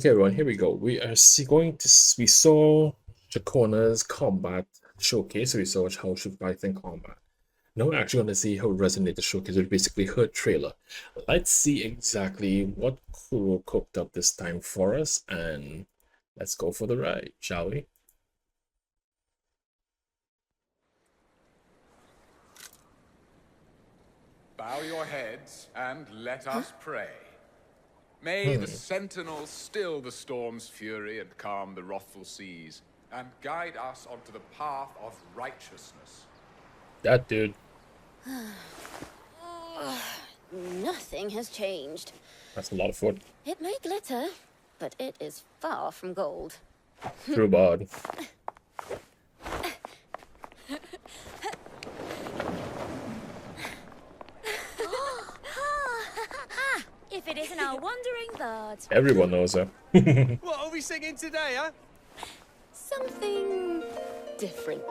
Okay, everyone, here we go. We saw Ciaccona's combat showcase. We saw how she fights in combat. Now we're actually going to see how Resonator showcase, which is basically her trailer. Let's see exactly what Kuro cooked up this time for us, and let's go for the ride, shall we? Bow your heads and let us pray. May the sentinels still the storm's fury and calm the wrathful seas, and guide us onto the path of righteousness. That dude. Nothing has changed. That's a lot of food. It may glitter, but it is far from gold. True bod. If it isn't our wandering bard. Everyone knows her. What are we singing today, huh? Something different.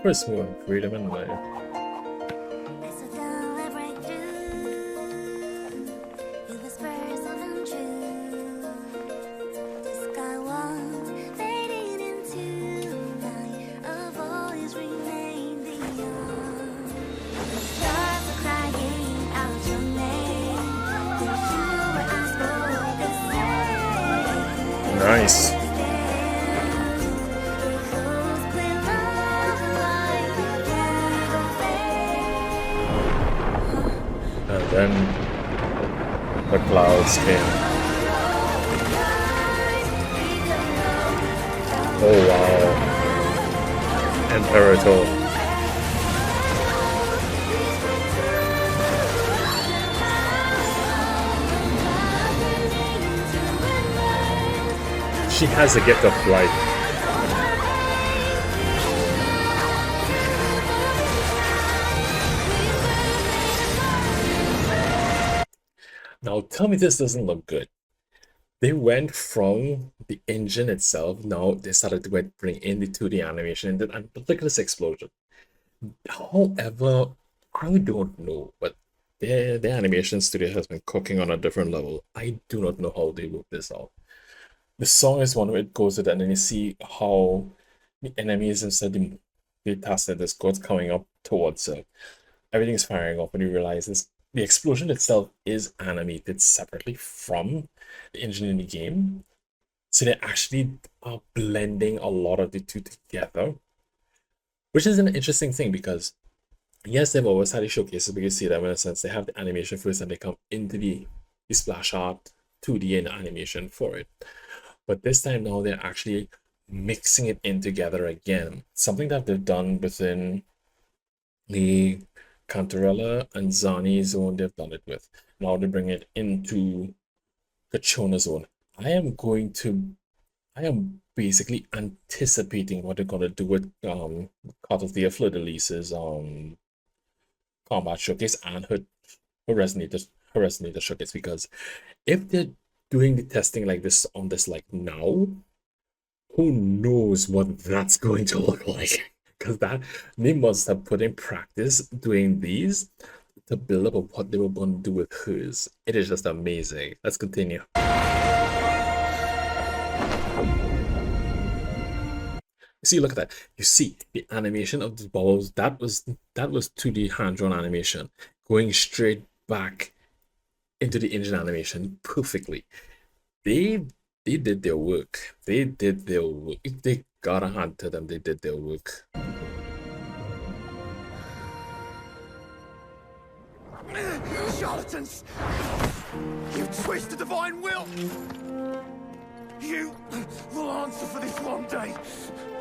First one, freedom and life. Nice. And then the clouds came. Oh wow. Imperator. She has a gift of flight. Now tell me this doesn't look good. They went from the engine itself, now they started to bring in the 2D animation, and look at this explosion. However, I don't know, but their animation studio has been cooking on a different level. I do not know how they work this out. The song is one where it goes with it, and then you see how the enemies instead the task that this goes coming up towards it. Everything is firing up, and you realize this the explosion itself is animated separately from the engine in the game. So they actually are blending a lot of the two together, which is an interesting thing because yes, they've always had the showcases, but you see them in a sense they have the animation first and they come into the splash art 2D and animation for it. But this time now they're actually mixing it in together again. Something that they've done within the Cantarella and Zani zone, they've done it with. Now they bring it into the Ciaccona zone. I am basically anticipating what they're gonna do with Cart of the Fleur de Lis's combat showcase and her resonator showcase, because if they're doing the testing like this on this like now, who knows what that's going to look like, because that they must have put in practice doing these to build up of what they were going to do with hers. It is just amazing. Let's continue. See, look at that. You see the animation of the bubbles. That was 2D hand-drawn animation going straight back into the engine animation perfectly. They did their work. They did their work. They got a hand to them. They did their work. Charlatans! You twist the divine will! You will answer for this one day!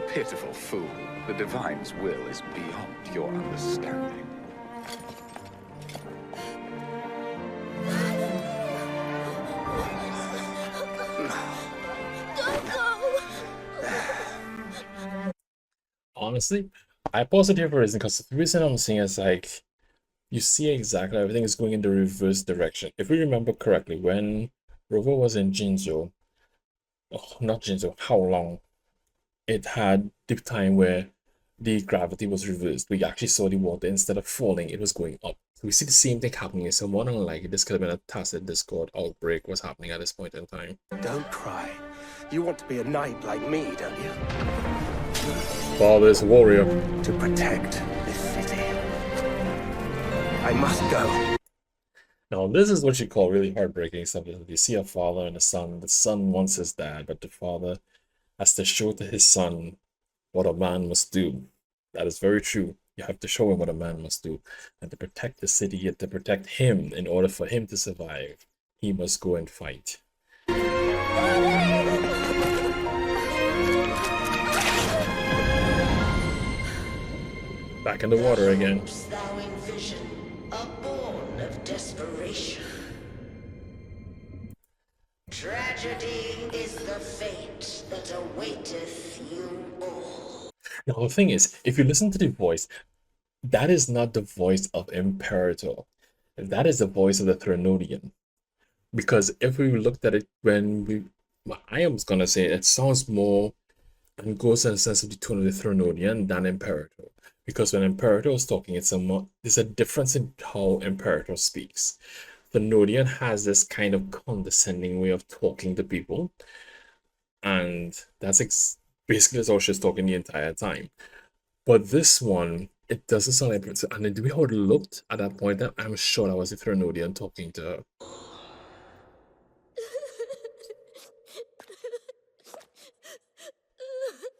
Pitiful fool, the divine's will is beyond your understanding. Honestly, I paused it here for a reason, because the reason I'm seeing is like you see exactly everything is going in the reverse direction. If we remember correctly, when Rover was in Jinzhou, not Jinzhou, how long? It had the time where the gravity was reversed. We actually saw the water, instead of falling, it was going up. we see the same thing happening. So more than likely, this could have been a tacit Discord outbreak was happening at this point in time. Don't cry. You want to be a knight like me, don't you? Father's warrior. To protect this city. I must go. Now, this is what you call really heartbreaking stuff. You see a father and a son. The son wants his dad, but the father has to show to his son what a man must do. That is very true. You have to show him what a man must do. And to protect the city, yet to protect him, in order for him to survive, he must go and fight. Back in the water again. Thou envision, a born of desperation. Tragedy is the fate that awaiteth you all. Now, the thing is, if you listen to the voice, that is not the voice of Imperator. That is the voice of the Threnodian. Because if we looked at it I am going to say it sounds more and goes in the sense of the tone of the Threnodian than Imperator. Because when Imperator is talking, there's a difference in how Imperator speaks. Threnodian has this kind of condescending way of talking to people. And that's basically how she's talking the entire time. But this one, it doesn't sound like it. And the way how it looked at that point, I'm sure that was the Threnodian talking to her.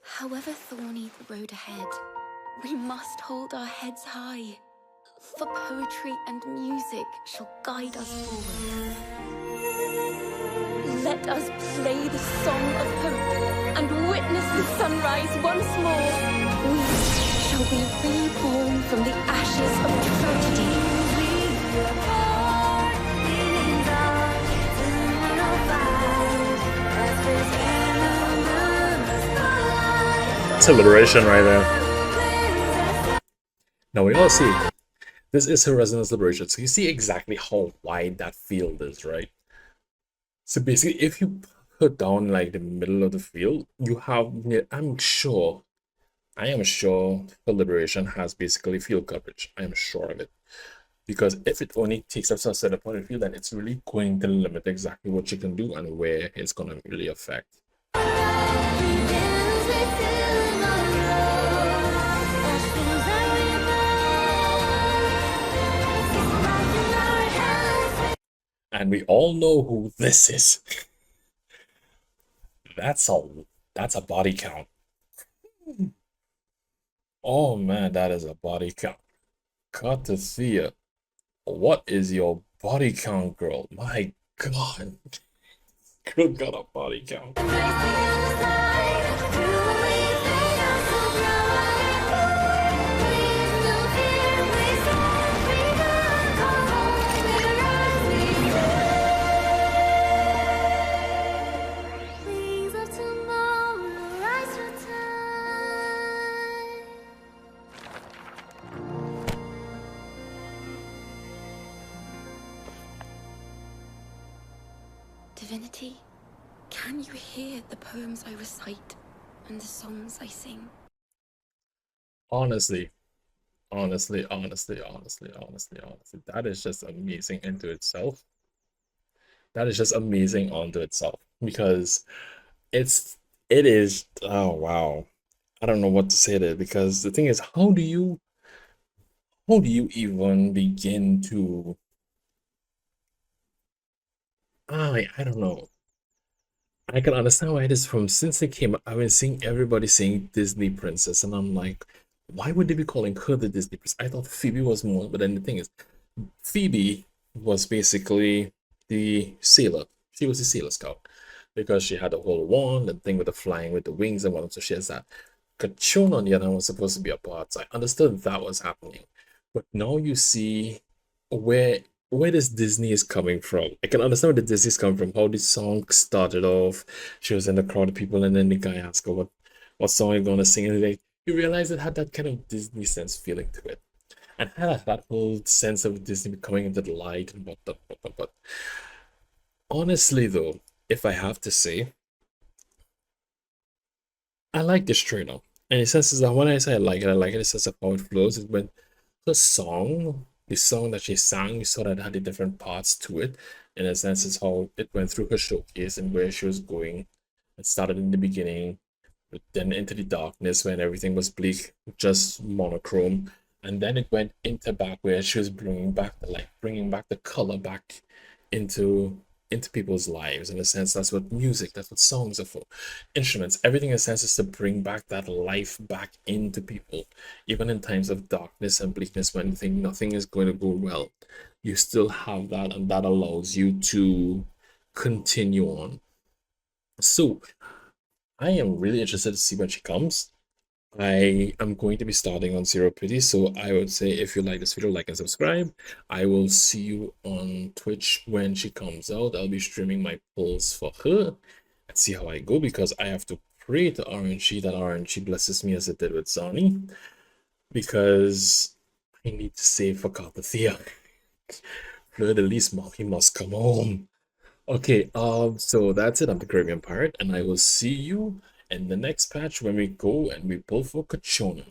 However thorny the road ahead, we must hold our heads high, for poetry and music shall guide us forward. Let us play the song of hope and witness the sunrise once more. We shall be reborn from the ashes of tragedy. It's a liberation right there. Now we all see, this is her resonance liberation. So you see exactly how wide that field is, right? So basically, if you put down like the middle of the field, you have, I am sure the liberation has basically field coverage. I am sure of it. Because if it only takes up a certain point of view, then it's really going to limit exactly what you can do and where it's going to really affect. And we all know who this is. That's a body count. Oh man, that is a body count. Catathea, what is your body count, girl? My God. Girl got a body count. Divinity, can you hear the poems I recite and the songs I sing? Honestly, that is just amazing into itself. That is just amazing onto itself because it is, oh wow. I don't know what to say there because the thing is, how do you even begin to, I don't know. I can understand why it is from since they came up. I've been seeing everybody saying Disney princess, and I'm like, why would they be calling her the Disney princess? I thought Phoebe was more, but then the thing is, Phoebe was basically the sailor. She was the sailor scout because she had the whole wand and thing with the flying with the wings and whatnot. So she has that. Ciaccona on the other hand was supposed to be a part, so I understood that was happening. But now you see where this Disney is coming from. I can understand where the Disney is coming from. How the song started off. She was in the crowd of people, and then the guy asked her what song are you gonna sing, and like you realize it had that kind of Disney sense feeling to it, and had that whole sense of Disney coming into the light and what. Honestly, though, if I have to say, I like this trailer. And it says that when I say I like it in the sense of how it flows. Is when the song the song that she sang, you saw that it had the different parts to it. In a sense, it's how it went through her showcase and where she was going. It started in the beginning, but then into the darkness when everything was bleak, just monochrome, and then it went into back where she was bringing back the light, bringing back the color back into people's lives. In a sense, that's what music, that's what songs are for. Instruments, everything in a sense is to bring back that life back into people. Even in times of darkness and bleakness, when nothing is going to go well, you still have that, and that allows you to continue on. So I am really interested to see when she comes. I am going to be starting on Zero Pity, so I would say if you like this video, like and subscribe. I will see you on Twitch when she comes out. I'll be streaming my polls for her and see how I go, because I have to pray to RNG that RNG blesses me as it did with Zani, because I need to save for Carpathia. Fleur de Lis, he must come home. Okay, so that's it. I'm the Caribbean Pirate, and I will see you in the next patch when we go and we pull for Ciaccona.